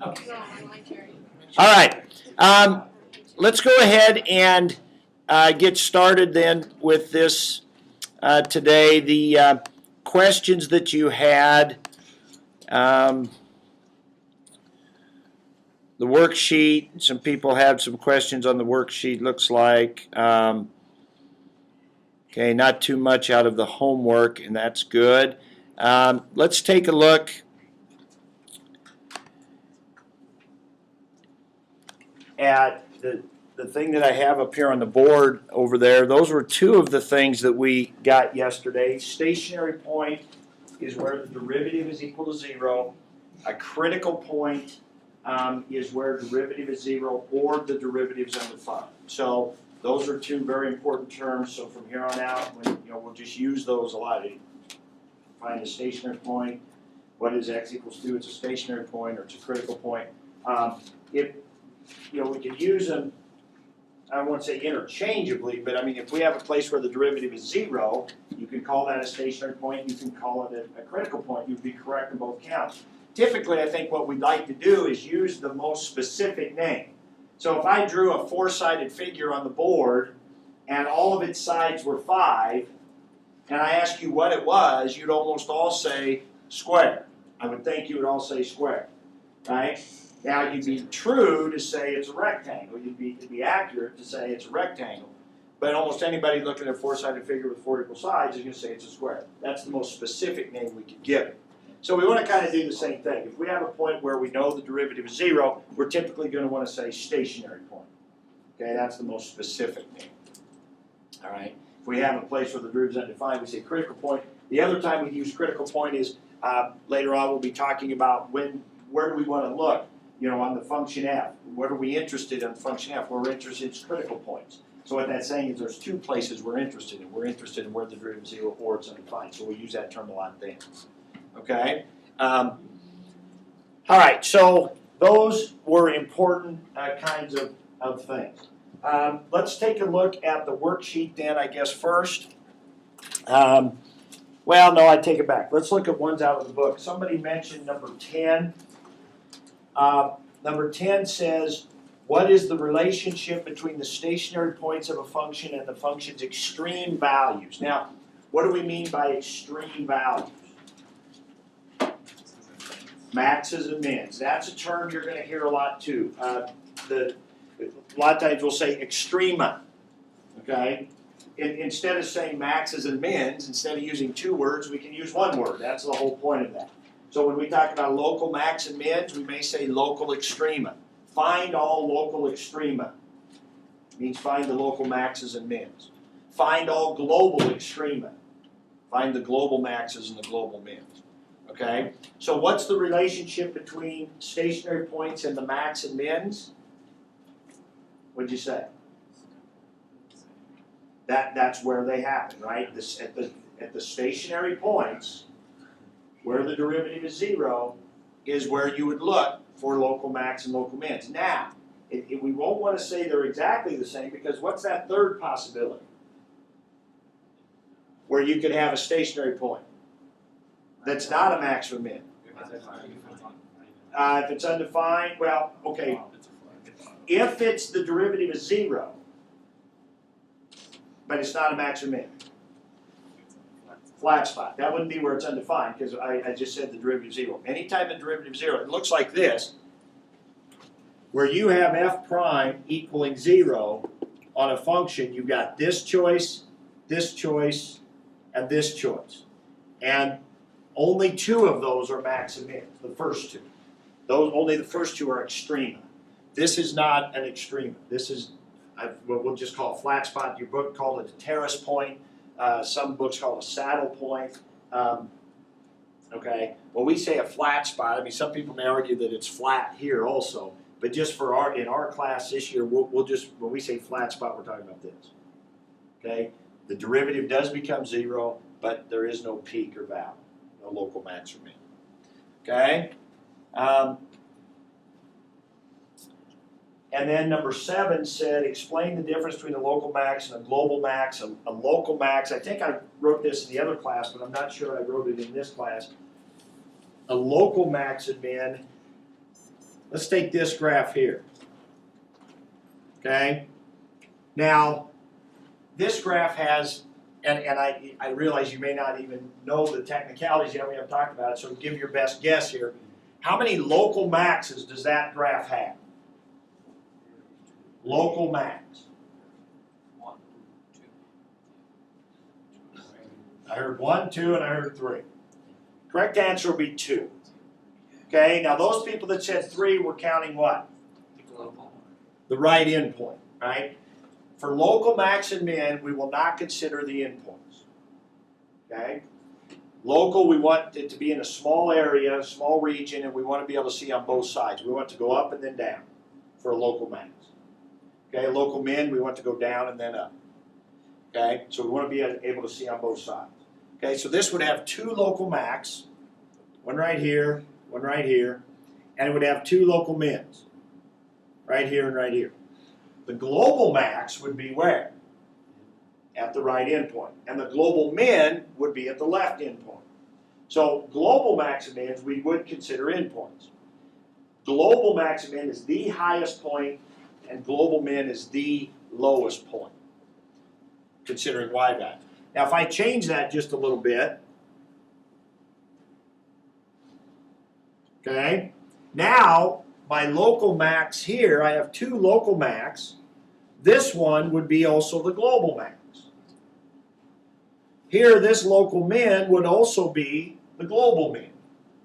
Okay. All right. Let's go ahead and get started then with this today. The questions that you had, the worksheet. Some people had some questions on the worksheet, looks like. Okay, not too much out of the homework, and that's good. Let's take a look at the thing that I have up here on the board over there. Those were two of the things that we got yesterday. Stationary point is where the derivative is equal to 0. A critical point is where derivative is 0 or the derivative is undefined. So those are two very important terms. So from here on out, we'll just use those a lot. Find the stationary point. What is x equals 2? It's a stationary point or it's a critical point. We could use them, I won't say interchangeably, but I mean, if we have a place where the derivative is 0, you can call that a stationary point, you can call it a critical point. You'd be correct in both counts. Typically, I think what we'd like to do is use the most specific name. So if I drew a 4-sided figure on the board, and all of its sides were 5, and I asked you what it was, you'd almost all say square. I would think you would all say square, right? Now, you'd be true to say it's a rectangle. It'd be accurate to say it's a rectangle. But almost anybody looking at a 4-sided figure with 4 equal sides is going to say it's a square. That's the most specific name we could give it. So we want to kind of do the same thing. If we have a point where we know the derivative is 0, we're typically going to want to say stationary point. Okay, that's the most specific name. All right. If we have a place where the derivative is undefined, we say critical point. The other time we use critical point is later on we'll be talking about where do we want to look. On the function f. What are we interested in function f? We're interested in critical points. So what that's saying is there's two places we're interested in. We're interested in where the derivative is 0 or it's undefined. So we use that term a lot then. Okay? All right, so those were important kinds of things. Let's take a look at the worksheet then, I guess, first. Well, no, I take it back. Let's look at ones out of the book. Somebody mentioned number 10. Number 10 says, what is the relationship between the stationary points of a function and the function's extreme values? Now, what do we mean by extreme values? Maxes and mins. That's a term you're going to hear a lot too. A lot of times we'll say extrema. Okay? Instead of saying maxes and mins, instead of using 2 words, we can use 1 word. That's the whole point of that. So when we talk about local max and mins, we may say local extrema. Find all local extrema. Means find the local maxes and mins. Find all global extrema. Find the global maxes and the global mins. Okay? So what's the relationship between stationary points and the max and mins? What'd you say? That's where they happen, right? At the stationary points, where the derivative is 0, is where you would look for local max and local mins. Now, we won't want to say they're exactly the same because what's that third possibility? Where you could have a stationary point that's not a max or min. If it's undefined, well, okay. If it's the derivative is 0, but it's not a max or min. Flat spot. That wouldn't be where it's undefined because I just said the derivative is 0. Anytime the derivative is 0, it looks like this. Where you have f prime equaling 0 on a function, you've got this choice, and this choice. And only 2 of those are max and min, the first 2. Only the first 2 are extrema. This is not an extrema. This is, we'll just call it flat spot. Your book called it a terrace point. Some books call it a saddle point. Okay, when we say a flat spot, I mean, some people may argue that it's flat here also, but just for in our class this year, we'll just, when we say flat spot, we're talking about this. Okay, the derivative does become 0, but there is no peak or valley, no local max or min. Okay, and then number 7 said, explain the difference between a local max and a global max. A local max, I think I wrote this in the other class, but I'm not sure I wrote it in this class. A local max and min, let's take this graph here. Okay? Now, this graph has, and I realize you may not even know the technicalities yet, we haven't talked about it, so give your best guess here. How many local maxes does that graph have? Local max. 1, 2. I heard 1, 2, and I heard 3. Correct answer will be 2. Okay, now those people that said 3 were counting what? The right endpoint, right? For local max and min, we will not consider the endpoints. Okay? Local, we want it to be in a small area, a small region, and we want to be able to see on both sides. We want it to go up and then down for a local max. Okay, local min, we want to go down and then up. Okay, so we want to be able to see on both sides. Okay, so this would have 2 local max, one right here, and it would have 2 local mins, right here and right here. The global max would be where? At the right endpoint. And the global min would be at the left endpoint. So global max and mins we would consider endpoints. Global max and min is the highest point, and global min is the lowest point, considering y value. Now if I change that just a little bit, okay, now my local max here, I have 2 local max. This one would be also the global max. Here, this local min would also be the global min.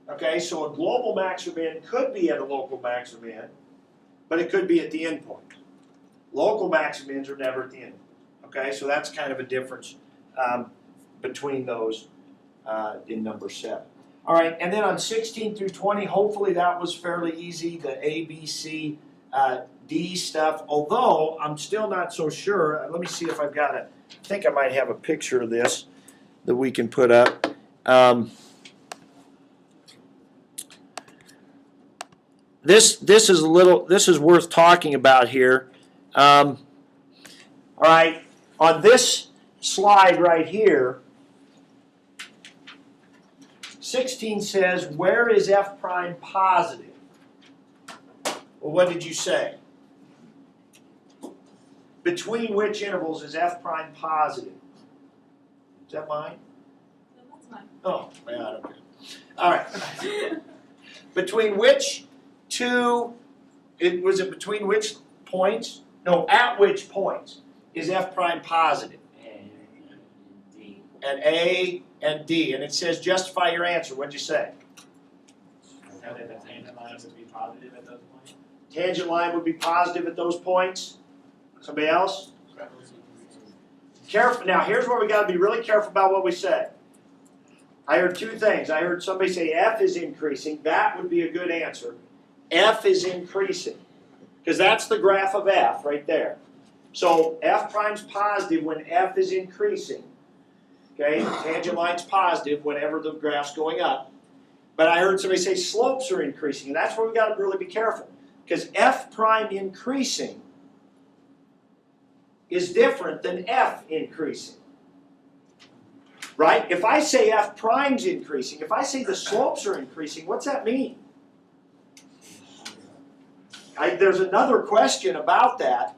Okay, so a global max or min could be at a local max or min, but it could be at the endpoint. Local max and mins are never at the end. Okay, so that's kind of a difference between those in number 7. All right, and then on 16 through 20, hopefully that was fairly easy, the A, B, C, D stuff, although I'm still not so sure. Let me see if I've got it. I think I might have a picture of this that we can put up. This is worth talking about here. All right, on this slide right here, 16 says, where is f prime positive? Well, what did you say? Between which intervals is f prime positive? Is that mine? No, that's mine. Oh, man, I don't care. All right. Between which two, was it between which points? No, at which points is f prime positive? At A and D. And it says justify your answer. What'd you say? And then the tangent line would be positive at those points. Tangent line would be positive at those points. Somebody else? Careful. Now, here's where we got to be really careful about what we say. I heard 2 things. I heard somebody say F is increasing. That would be a good answer. F is increasing. Because that's the graph of F right there. So F prime's positive when F is increasing. Okay, tangent line's positive whenever the graph's going up. But I heard somebody say slopes are increasing, and that's where we got to really be careful. Because F prime increasing is different than F increasing. Right? If I say F prime's increasing, if I say the slopes are increasing, what's that mean? There's another question about that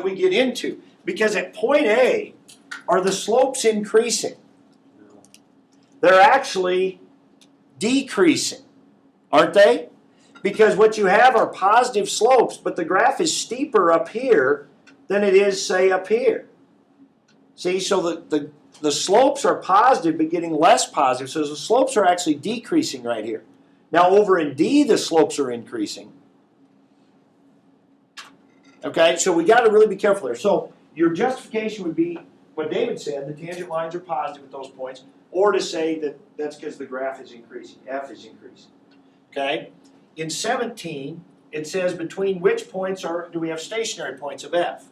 we get into. Because at point A, are the slopes increasing? They're actually decreasing, aren't they? Because what you have are positive slopes, but the graph is steeper up here than it is, say, up here. See, so the slopes are positive but getting less positive, so the slopes are actually decreasing right here. Now over in D, the slopes are increasing. Okay, so we got to really be careful there. So your justification would be what David said, the tangent lines are positive at those points, or to say that that's because the graph is increasing, F is increasing. Okay? In 17, it says between which points do we have stationary points of F?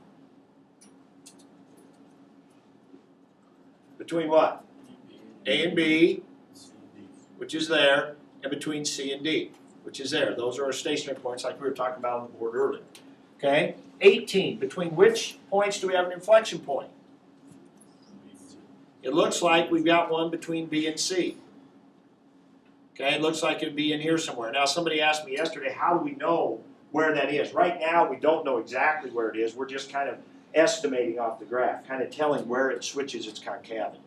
Between what? A and B, which is there, and between C and D, which is there. Those are our stationary points like we were talking about on the board earlier. Okay? 18, between which points do we have an inflection point? It looks like we've got one between B and C. Okay, it looks like it'd be in here somewhere. Now somebody asked me yesterday, how do we know where that is? Right now we don't know exactly where it is. We're just kind of estimating off the graph, kind of telling where it switches its concavity.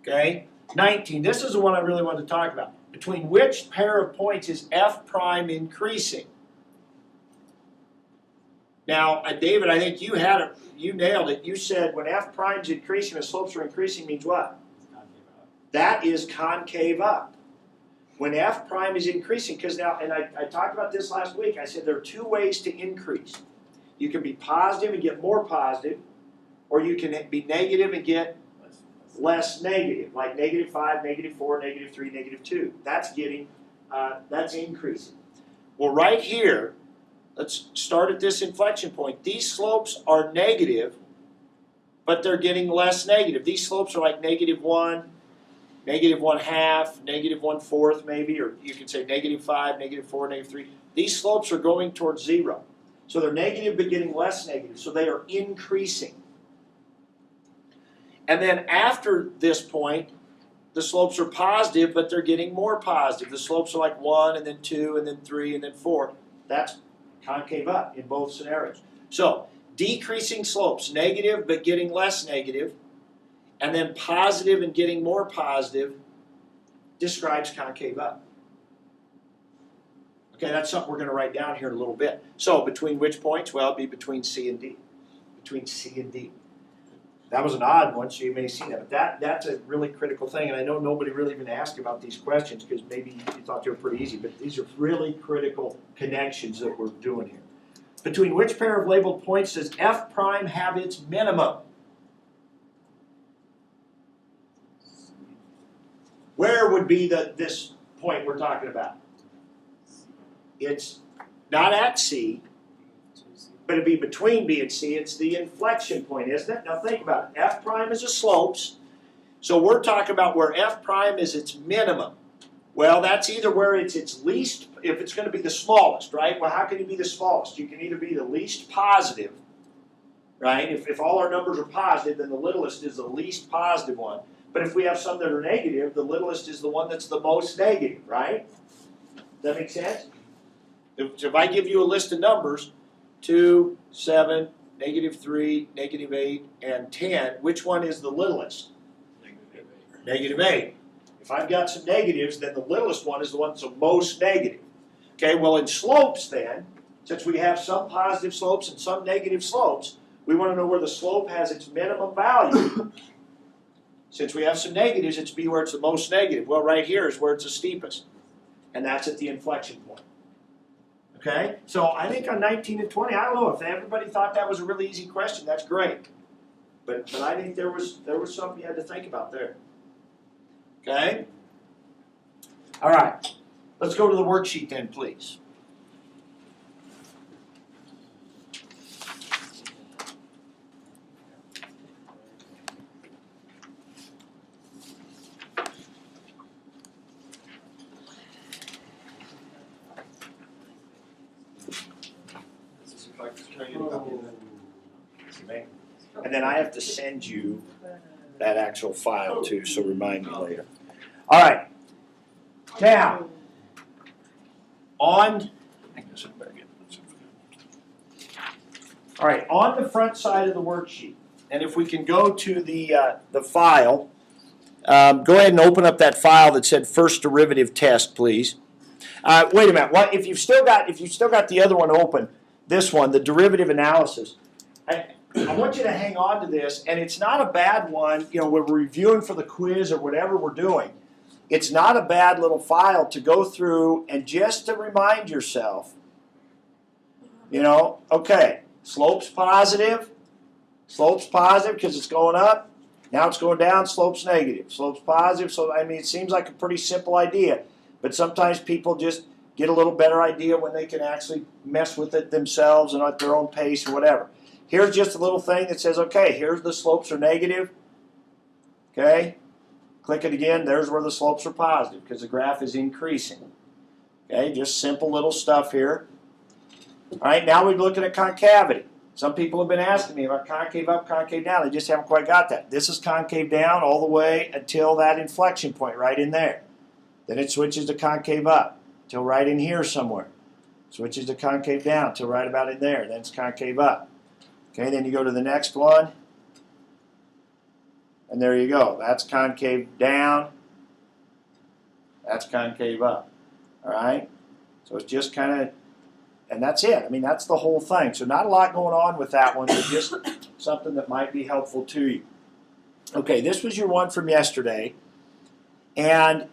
Okay, 19, this is the one I really wanted to talk about. Between which pair of points is f prime increasing? Now, David, I think you had it, you nailed it. You said when f prime's increasing, the slopes are increasing means what? That is concave up. When f prime is increasing, because now, and I talked about this last week, I said there are two ways to increase. You can be positive and get more positive, or you can be negative and get less negative, like -5, -4, -3, -2. That's getting, that's increasing. Well, right here, let's start at this inflection point. These slopes are negative, but they're getting less negative. These slopes are like -1, -1/2, -1/4 maybe, or you could say -5, -4, -3. These slopes are going towards 0. So they're negative but getting less negative, so they are increasing. And then after this point, the slopes are positive, but they're getting more positive. The slopes are like 1, and then 2, and then 3, and then 4. That's concave up in both scenarios. So, decreasing slopes, negative but getting less negative, and then positive and getting more positive, describes concave up. Okay, that's something we're going to write down here in a little bit. So, between which points? Well, it'd be between C and D. Between C and D. That was an odd one, so you may see that. But that's a really critical thing, and I know nobody really even asked about these questions because maybe you thought they were pretty easy, but these are really critical connections that we're doing here. Between which pair of labeled points does f prime have its minimum? Where would be this point we're talking about? It's not at C, but it'd be between B and C. It's the inflection point, isn't it? Now think about it. F prime is a slopes. So we're talking about where F prime is its minimum. Well, that's either where it's its least, if it's going to be the smallest, right? Well, how can it be the smallest? You can either be the least positive, right? If all our numbers are positive, then the littlest is the least positive one. But if we have some that are negative, the littlest is the one that's the most negative, right? Does that make sense? If I give you a list of numbers, 2, 7, -3, -8, and 10, which one is the littlest? -8. If I've got some negatives, then the littlest one is the one that's the most negative. Okay, well in slopes then, since we have some positive slopes and some negative slopes, we want to know where the slope has its minimum value. Since we have some negatives, it's be where it's the most negative. Well, right here is where it's the steepest. And that's at the inflection point. Okay, so I think on 19 and 20, I don't know if everybody thought that was a really easy question. That's great, but I think there was something you had to think about there. Okay, all right. Let's go to the worksheet then, please. And then I have to send you that actual file too, so remind me later. All right. Now, on the front side of the worksheet, and if we can go to the file, go ahead and open up that file that said first derivative test, please. Wait a minute. What if you've still got the other one open? This one, the derivative analysis. I want you to hang on to this, and it's not a bad one. You know, we're reviewing for the quiz or whatever we're doing. It's not a bad little file to go through and just to remind yourself, you know, okay, slope's positive because it's going up. Now it's going down, slope's negative. Slope's positive, so I mean, it seems like a pretty simple idea, but sometimes people just get a little better idea when they can actually mess with it themselves and at their own pace or whatever. Here's just a little thing that says, okay, here's the slopes are negative. Okay, click it again. There's where the slopes are positive because the graph is increasing. Okay, just simple little stuff here. All right, now we're looking at concavity. Some people have been asking me about concave up, concave down. They just haven't quite got that. This is concave down all the way until that inflection point right in there. Then it switches to concave up till right in here somewhere. Switches to concave down till right about in there. Then it's concave up. Okay, then you go to the next one. And there you go. That's concave down. That's concave up. All right? So it's just kind of, and that's it. I mean, that's the whole thing. So not a lot going on with that one, but just something that might be helpful to you. Okay, this was your one from yesterday. And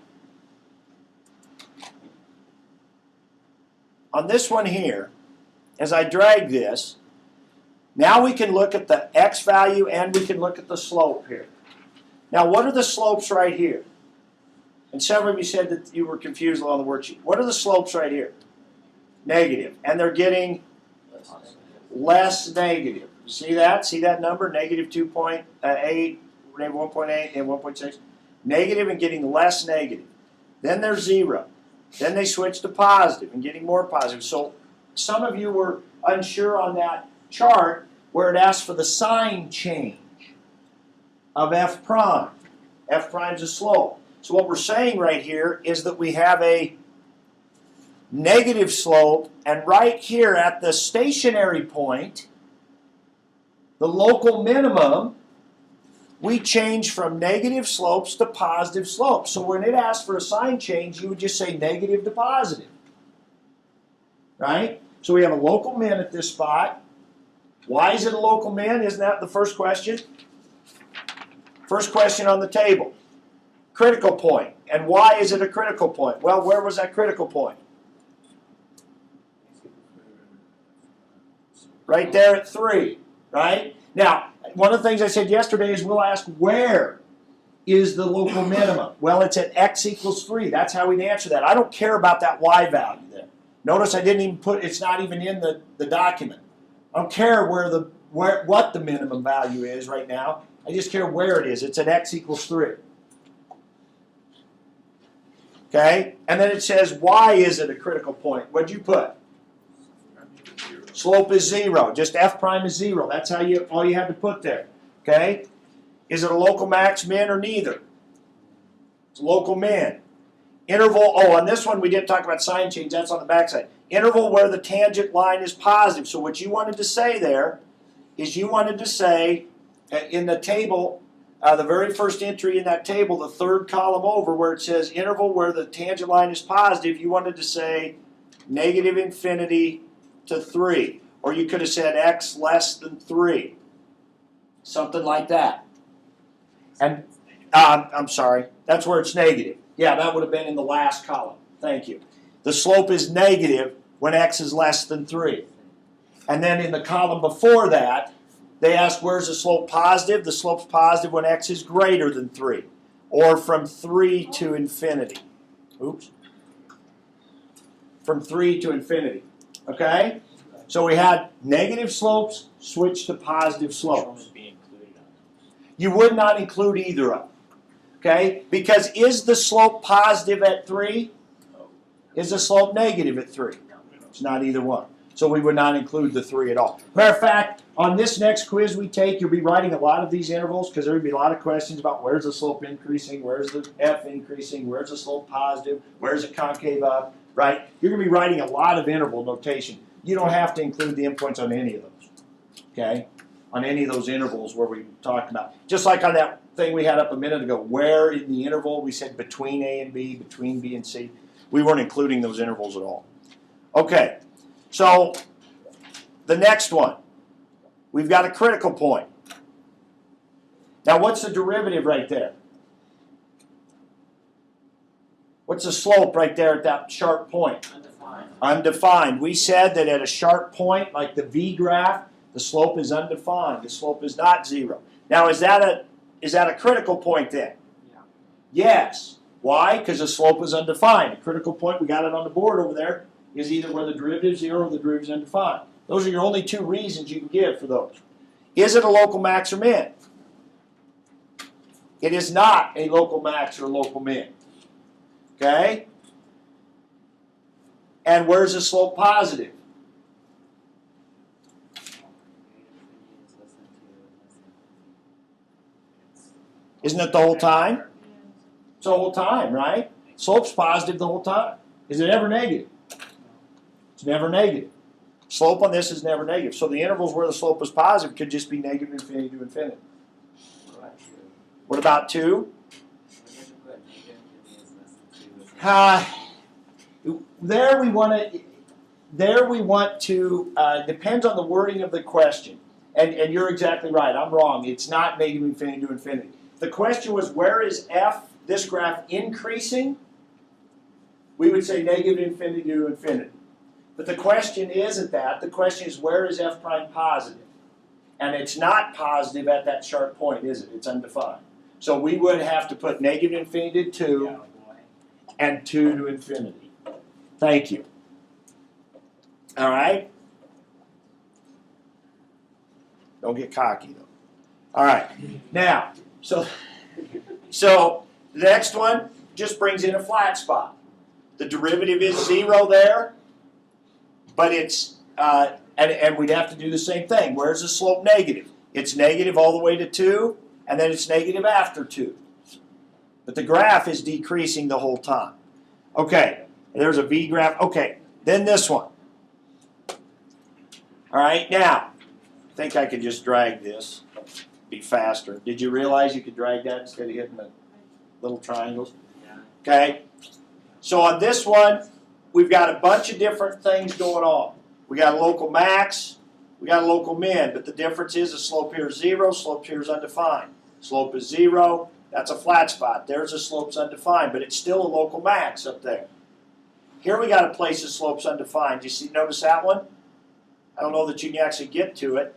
on this one here, as I drag this, now we can look at the x value and we can look at the slope here. Now, what are the slopes right here? And several of you said that you were confused along the worksheet. What are the slopes right here? Negative. And they're getting less negative. See that? See that number? Negative 2.8, negative 1.8, and 1.6. Negative and getting less negative. Then they're 0. Then they switch to positive and getting more positive. So some of you were unsure on that chart where it asks for the sign change of f prime. F prime is a slope. So what we're saying right here is that we have a negative slope, and right here at the stationary point, the local minimum, we change from negative slopes to positive slopes. So when it asks for a sign change, you would just say negative to positive. Right? So we have a local min at this spot. Why is it a local min? Isn't that the first question? First question on the table. Critical point. And why is it a critical point? Well, where was that critical point? Right there at 3, right? Now, one of the things I said yesterday is we'll ask where is the local minimum? Well, it's at x equals 3. That's how we'd answer that. I don't care about that y value there. Notice I didn't even put, it's not even in the document. I don't care what the minimum value is right now. I just care where it is. It's at x equals 3. Okay? And then it says, why is it a critical point? What'd you put? Slope is 0. Just f prime is 0. That's how all you had to put there. Okay? Is it a local max, min, or neither? It's a local min. Interval, on this one we didn't talk about sign change. That's on the back side. Interval where the tangent line is positive. So what you wanted to say there is you wanted to say in the table, the very first entry in that table, the third column over where it says interval where the tangent line is positive, you wanted to say negative infinity to 3. Or you could have said x less than 3. Something like that. And I'm sorry, that's where it's negative. Yeah, that would have been in the last column. Thank you. The slope is negative when x is less than 3. And then in the column before that, they ask where's the slope positive? The slope's positive when x is greater than 3. Or from 3 to infinity. Oops. From 3 to infinity. Okay? So we had negative slopes switch to positive slopes. You would not include either of them. Okay? Because is the slope positive at 3? Is the slope negative at 3? It's not either one. So we would not include the 3 at all. Matter of fact, on this next quiz we take, you'll be writing a lot of these intervals because there will be a lot of questions about where's the slope increasing, where's the f increasing, where's the slope positive, where's it concave up, right? You're going to be writing a lot of interval notation. You don't have to include the endpoints on any of those, okay? On any of those intervals where we talked about. Just like on that thing we had up a minute ago, where in the interval we said between A and B, between B and C. We weren't including those intervals at all. Okay, so the next one. We've got a critical point. Now what's the derivative right there? What's the slope right there at that sharp point? Undefined. Undefined. We said that at a sharp point, like the V graph, the slope is undefined. The slope is not 0. Now is that a critical point then? Yeah. Yes. Why? Because the slope is undefined. A critical point, we got it on the board over there, is either where the derivative is 0 or the derivative is undefined. Those are your only 2 reasons you can give for those. Is it a local max or min? It is not a local max or local min. Okay? And where's the slope positive? Isn't it the whole time? It's the whole time, right? Slope's positive the whole time. Is it ever negative? It's never negative. Slope on this is never negative. So the intervals where the slope is positive could just be negative infinity to infinity. What about 2? There we want to, depends on the wording of the question. And you're exactly right, I'm wrong. It's not negative infinity to infinity. The question was, where is f, this graph, increasing? We would say negative infinity to infinity. But the question isn't that. The question is, where is f prime positive? And it's not positive at that sharp point, is it? It's undefined. So we would have to put negative infinity to 2 and 2 to infinity. Thank you. All right? Don't get cocky, though. All right. Now, so the next one just brings in a flat spot. The derivative is 0 there, but it's, and we'd have to do the same thing. Where's the slope negative? It's negative all the way to 2, and then it's negative after 2. But the graph is decreasing the whole time. Okay, there's a V graph. Okay, then this one. All right, now, I think I could just drag this, be faster. Did you realize you could drag that instead of hitting the little triangles? Yeah. Okay, so on this one, we've got a bunch of different things going on. We got a local max, we got a local min, but the difference is the slope here is 0, slope here is undefined. Slope is 0, that's a flat spot. There's a slope's undefined, but it's still a local max up there. Here we got a place the slope's undefined. You see, notice that one? I don't know that you can actually get to it.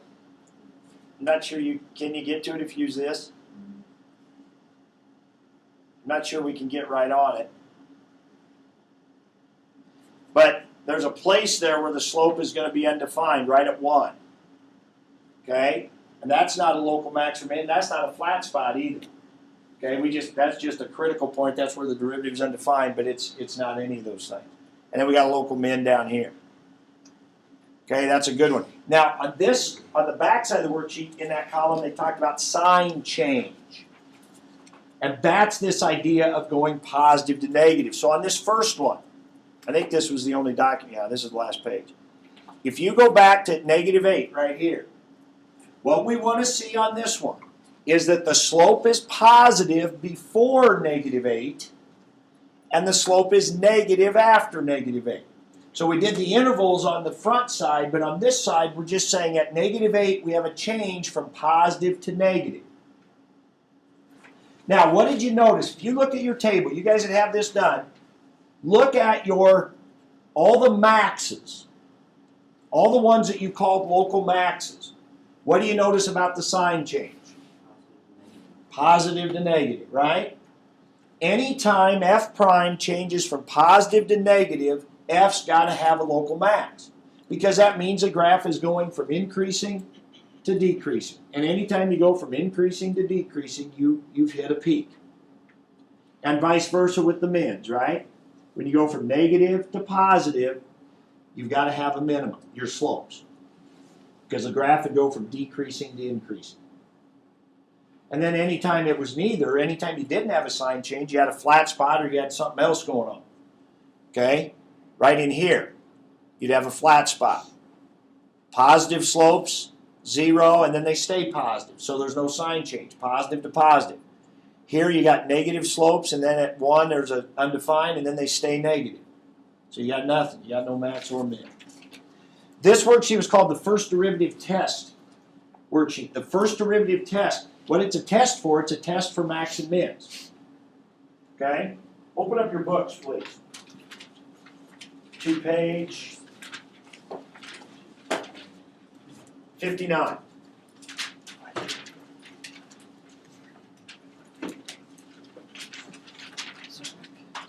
I'm not sure can you get to it if you use this? I'm not sure we can get right on it. But there's a place there where the slope is going to be undefined, right at 1. Okay? And that's not a local max or min. That's not a flat spot either. Okay? That's just a critical point. That's where the derivative is undefined, but it's not any of those things. And then we got a local min down here. Okay, that's a good one. Now, on the back side of the worksheet, in that column, they talked about sign change. And that's this idea of going positive to negative. So on this first one, I think this was the only document. Yeah, this is the last page. If you go back to -8 right here, what we want to see on this one is that the slope is positive before -8, and the slope is negative after -8. So we did the intervals on the front side, but on this side, we're just saying at -8, we have a change from positive to negative. Now, what did you notice? If you look at your table, you guys that have this done, look at all the maxes, all the ones that you called local maxes. What do you notice about the sign change? Positive to negative, right? Anytime f prime changes from positive to negative, f's got to have a local max, because that means the graph is going from increasing to decreasing. And anytime you go from increasing to decreasing, you've hit a peak. And vice versa with the mins, right? When you go from negative to positive, you've got to have a minimum, your slopes, because the graph would go from decreasing to increasing. And then anytime it was neither, anytime you didn't have a sign change, you had a flat spot or you had something else going on. Okay? Right in here, you'd have a flat spot. Positive slopes, 0, and then they stay positive. So there's no sign change, positive to positive. Here you got negative slopes, and then at 1 there's an undefined, and then they stay negative. So you got nothing. You got no max or min. This worksheet was called the first derivative test worksheet. The first derivative test. What it's a test for, it's a test for max and mins. Okay? Open up your books, please. To page 59.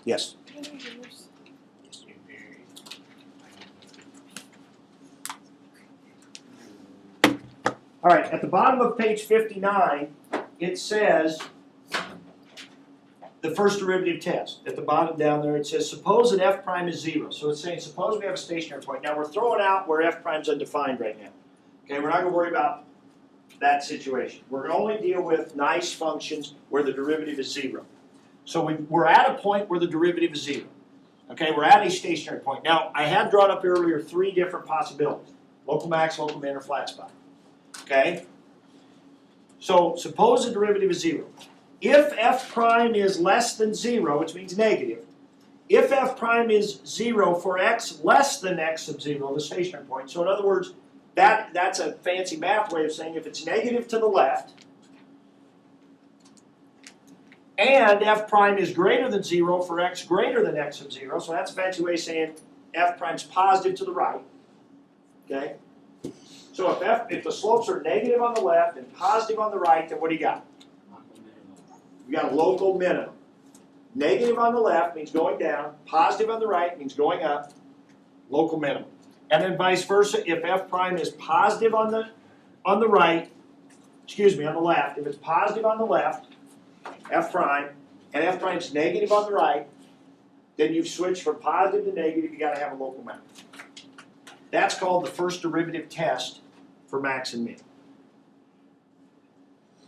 Yes. All right, at the bottom of page 59, it says the first derivative test. At the bottom down there, it says, suppose that f prime is 0. So it's saying, suppose we have a stationary point. Now, we're throwing out where f prime is undefined right now. Okay, we're not going to worry about that situation. We're going to only deal with nice functions where the derivative is 0. So we're at a point where the derivative is 0. Okay, we're at a stationary point. Now, I had drawn up earlier 3 different possibilities. Local max, local min, or flat spot. Okay? So suppose the derivative is 0. If f prime is less than 0, which means negative, if f prime is 0 for x less than x sub 0, the stationary point. So in other words, that's a fancy math way of saying if it's negative to the left, and f prime is greater than 0 for x greater than x sub 0, so that's a fancy way of saying f prime's positive to the right. Okay? So if the slopes are negative on the left and positive on the right, then what do you got? You got a local minimum. Negative on the left means going down, positive on the right means going up, local minimum. And then vice versa, if f prime is positive on the right, on the left, if it's positive on the left, f prime, and f prime's negative on the right, then you've switched from positive to negative, you gotta have a local minimum. That's called the first derivative test for max and min.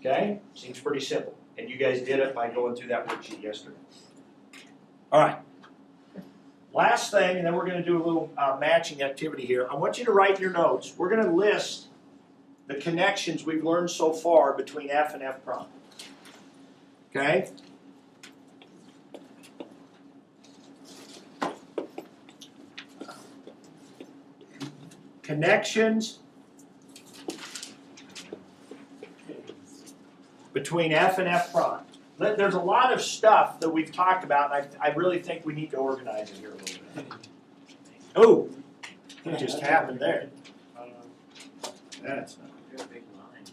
Okay? Seems pretty simple. And you guys did it by going through that worksheet yesterday. All right. Last thing, and then we're going to do a little matching activity here. I want you to write in your notes. We're going to list the connections we've learned so far between f and f prime. Okay? Connections between f and f prime. There's a lot of stuff that we've talked about, and I really think we need to organize it here a little bit. Oh, it just happened there. That's not You're a big line.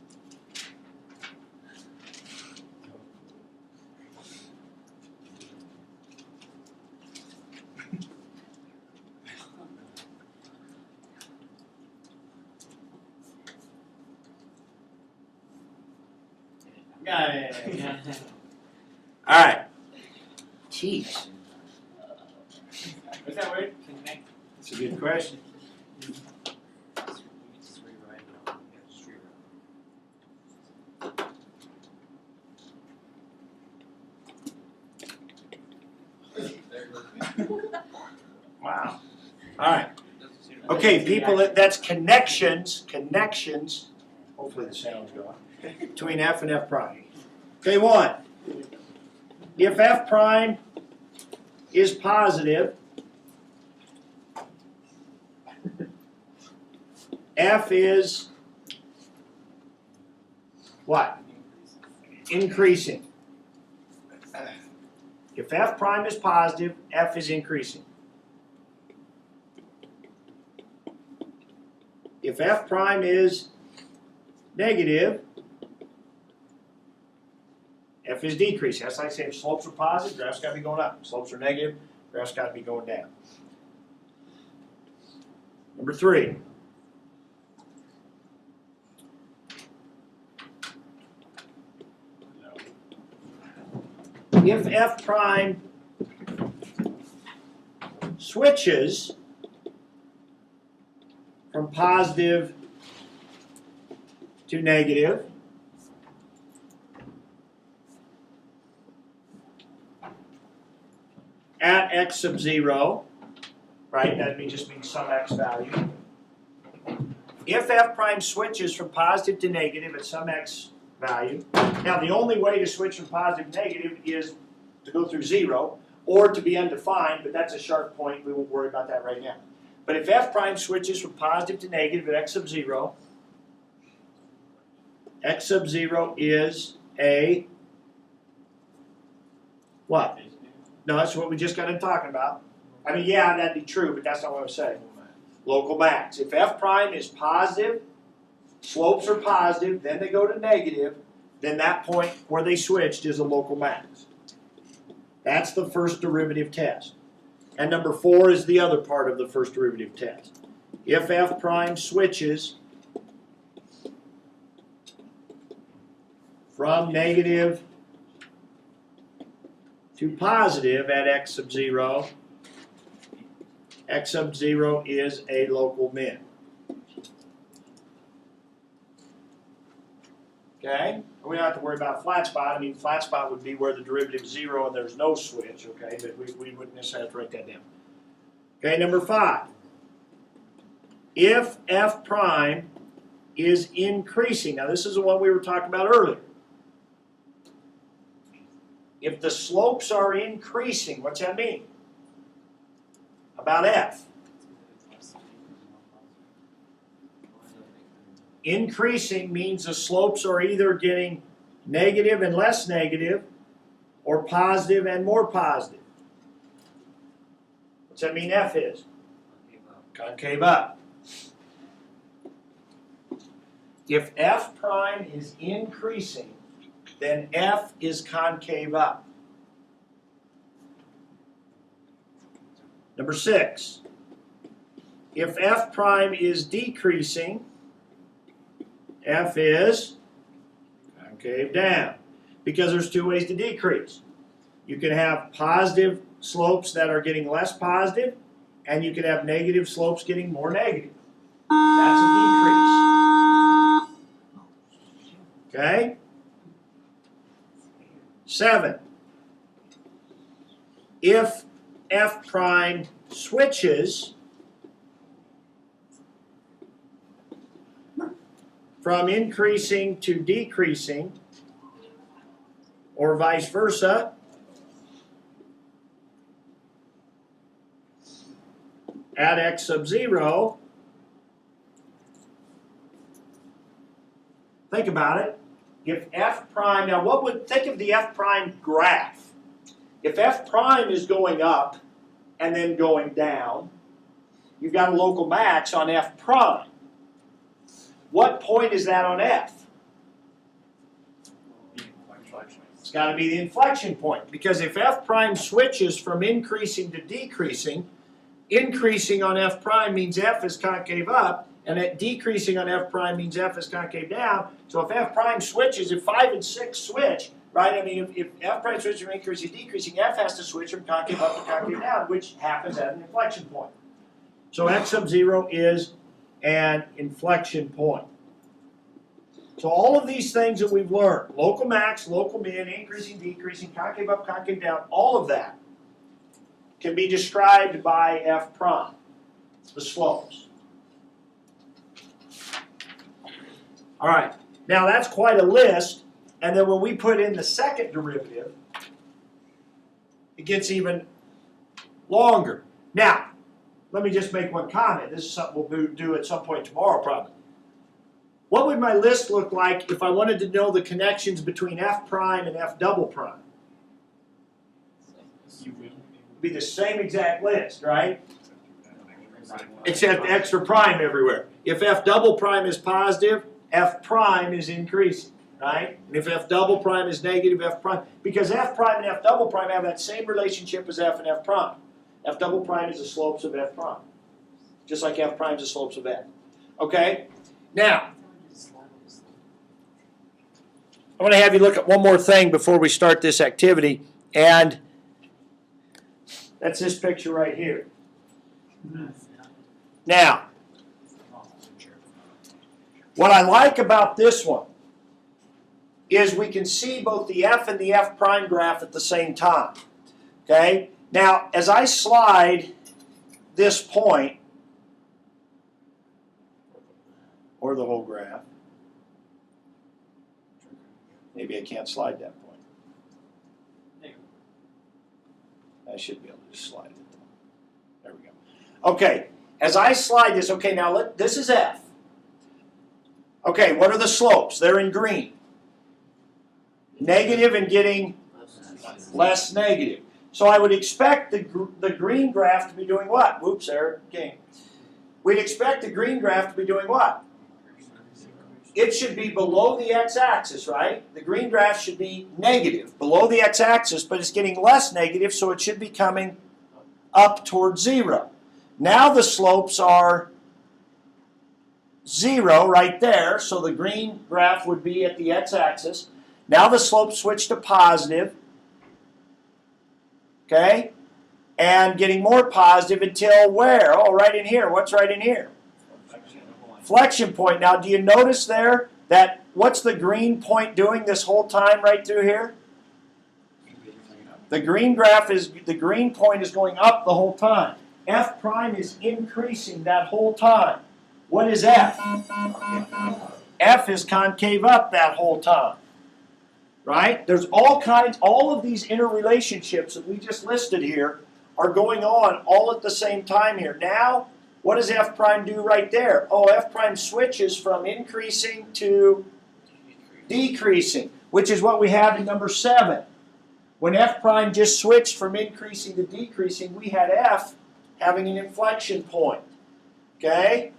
Got it. All right. Jeez. Was that word? Connect. That's a good question. Just rewrite it all. Yeah, just rewrite it. Wow. All right. Okay, people, that's connections. Hopefully the sound's going. Between f and f prime. Okay, 1. If f prime is positive, f is what? Increasing. If f prime is positive, f is increasing. If f prime is negative, f is decreasing. That's like saying if slopes are positive, graph's got to be going up. If slopes are negative, graph's got to be going down. Number 3. If f prime switches from positive to negative, at x sub 0, right? That just means some x value. If f prime switches from positive to negative at some x value, now the only way to switch from positive to negative is to go through 0 or to be undefined, but that's a sharp point. We won't worry about that right now. But if f prime switches from positive to negative at x sub 0, x sub 0 is a what? No, that's what we just got into talking about. I mean, yeah, that'd be true, but that's not what I'm saying. Local max. If f prime is positive, slopes are positive, then they go to negative, then that point where they switched is a local max. That's the first derivative test. And number 4 is the other part of the first derivative test. If f prime switches from negative to positive at x sub 0, x sub 0 is a local min. Okay? We don't have to worry about flat spot. I mean, flat spot would be where the derivative is 0 and there's no switch, okay? But we wouldn't necessarily have to write that down. Okay, number 5. If f prime is increasing, now this is the one we were talking about earlier. If the slopes are increasing, what's that mean? About f. Increasing means the slopes are either getting negative and less negative, or positive and more positive. What's that mean f is? Concave up. If f prime is increasing, then f is concave up. Number 6. If f prime is decreasing, f is concave down. Because there's 2 ways to decrease. You can have positive slopes that are getting less positive, and you can have negative slopes getting more negative. That's a decrease. Okay? 7. If f prime switches from increasing to decreasing, or vice versa, at x sub 0, think about it. If f prime, now think of the f prime graph. If f prime is going up and then going down, you've got a local max on f prime. What point is that on f? It's got to be the inflection point, because if f prime switches from increasing to decreasing, increasing on f prime means f is concave up, and decreasing on f prime means f is concave down. So if f prime switches, if 5 and 6 switch, right? I mean, if f prime switches from increasing to decreasing, f has to switch from concave up to concave down, which happens at an inflection point. So x sub 0 is an inflection point. So all of these things that we've learned, local max, local min, increasing, decreasing, concave up, concave down, all of that can be described by f prime, the slopes. All right, now that's quite a list, and then when we put in the second derivative, it gets even longer. Now, let me just make one comment. This is something we'll do at some point tomorrow probably. What would my list look like if I wanted to know the connections between f prime and f double prime? It would be the same exact list, right? Except extra prime everywhere. If f double prime is positive, f prime is increasing, right? And if f double prime is negative, f prime, because f prime and f double prime have that same relationship as f and f prime. F double prime is the slopes of f prime, just like f prime is the slopes of f. Okay? Now, I want to have you look at one more thing before we start this activity, and that's this picture right here. Now, what I like about this one is we can see both the f and the f prime graph at the same time. Okay? Now, as I slide this point, or the whole graph, maybe I can't slide that point. I should be able to just slide it. There we go. Okay, as I slide this, okay, now this is f. Okay, what are the slopes? They're in green. Negative and getting less negative. So I would expect the green graph to be doing what? Whoops, there it came. We'd expect the green graph to be doing what? It should be below the x-axis, right? The green graph should be negative, below the x-axis, but it's getting less negative, so it should be coming up towards 0. Now the slopes are 0 right there, so the green graph would be at the x-axis. Now the slopes switch to positive, okay? And getting more positive until where? Oh, right in here. What's right in here? Inflection point. Now, do you notice there that what's the green point doing this whole time right through here? The green point is going up the whole time. F prime is increasing that whole time. What is F? F is concave up that whole time. Right? There's all of these interrelationships that we just listed here are going on all at the same time here. Now, what does F prime do right there? Oh, F prime switches from increasing to decreasing, which is what we have in number 7. When F prime just switched from increasing to decreasing, we had F having an inflection point. Okay?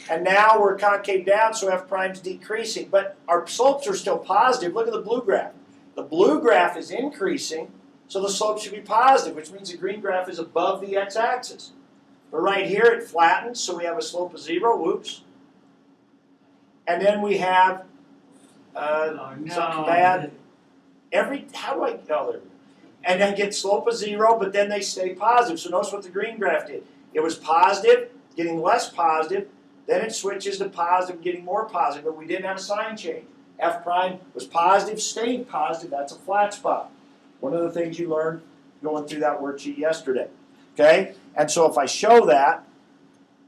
And now we're concave down, so F prime's decreasing. But our slopes are still positive. Look at the blue graph. The blue graph is increasing, so the slope should be positive, which means the green graph is above the x-axis. But right here it flattens, so we have a slope of 0. Whoops. And then we have something bad. How do I? Oh, there we go. And then get slope of 0, but then they stay positive. So notice what the green graph did. It was positive, getting less positive. Then it switches to positive, getting more positive. But we didn't have a sign change. F prime was positive, stayed positive. That's a flat spot. One of the things you learned going through that worksheet yesterday. Okay? And so if I show that,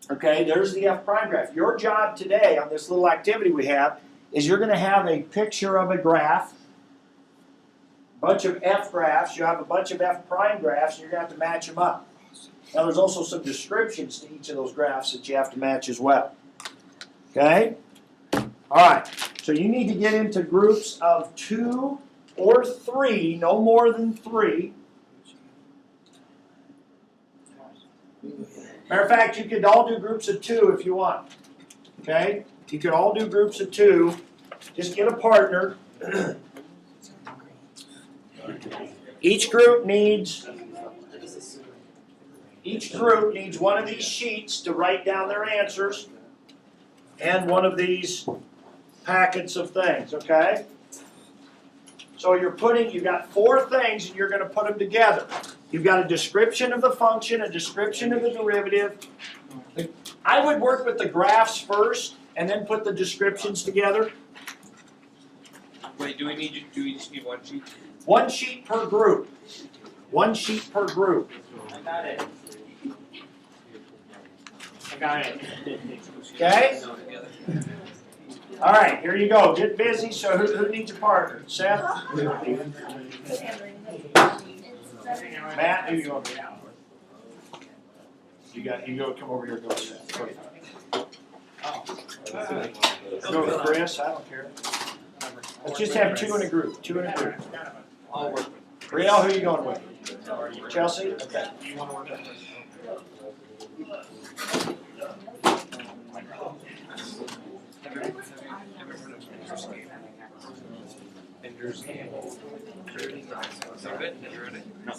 okay, there's the F prime graph. Your job today on this little activity we have is you're going to have a picture of a graph, a bunch of F graphs. You have a bunch of F prime graphs, and you're going to have to match them up. Now there's also some descriptions to each of those graphs that you have to match as well. Okay? All right. So you need to get into groups of 2 or 3, no more than 3. Matter of fact, you could all do groups of 2 if you want. Okay? You could all do groups of 2. Just get a partner. Each group needs one of these sheets to write down their answers and one of these packets of things, okay? So you've got 4 things and you're going to put them together. You've got a description of the function, a description of the derivative. I would work with the graphs first and then put the descriptions together. Wait, do we just need one sheet? 1 sheet per group. 1 sheet per group. I got it. I got it. Okay? All right, here you go. Get busy. So who needs a partner? Seth? Matt, who you going with? You go come over here and go with Seth. Go with Chris, I don't care. Let's just have 2 in a group. 2 in a group. I'll work with Riel, who are you going with? Chelsea? Okay. you. Want to work with Ender's Game. So good? Never read it? No.